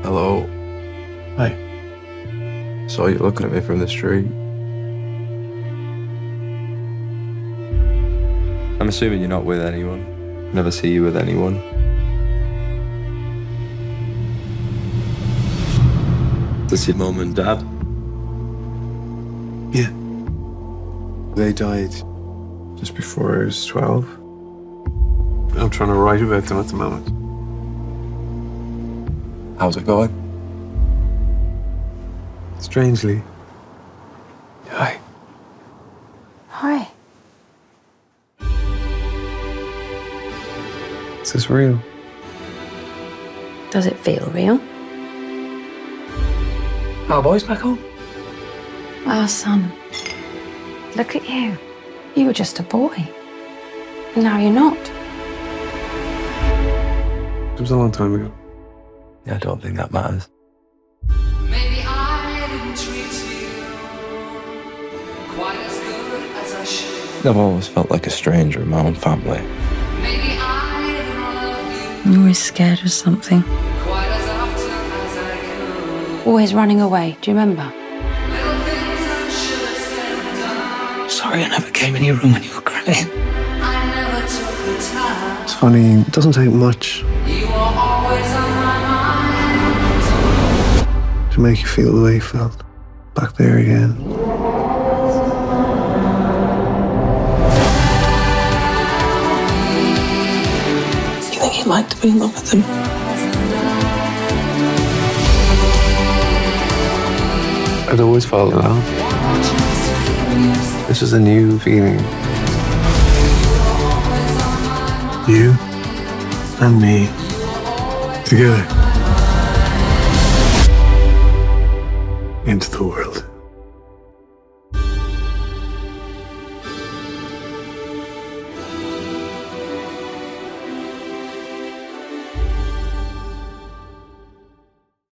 Hello. Hi. Saw you looking at me from the street. I'm assuming you're not with anyone. Never see you with anyone. This your mum and dad? Yeah. They died just before I was 12. I'm trying to write about them at the moment. How's it going? Strangely. Hi. Hi. Is this real? Does it feel real? Our boys back home? Our son. Look at you. You were just a boy. And now you're not. It was a long time ago. Yeah, I don't think that matters. Maybe I didn't treat you quite as good as I should. I've always felt like a stranger in my own family. Maybe I didn't love you You're always scared of something. quite as often as I could. Always running away. Do you remember? Little things I should have said and done. Sorry I never came in your room when you were crying. I never took the time. It's funny, it doesn't take much You were always on my mind. to make you feel the way you felt. Back there again. You think you'd like to be in love with him? I'd always felt alone. This is a new feeling. You and me together into the world.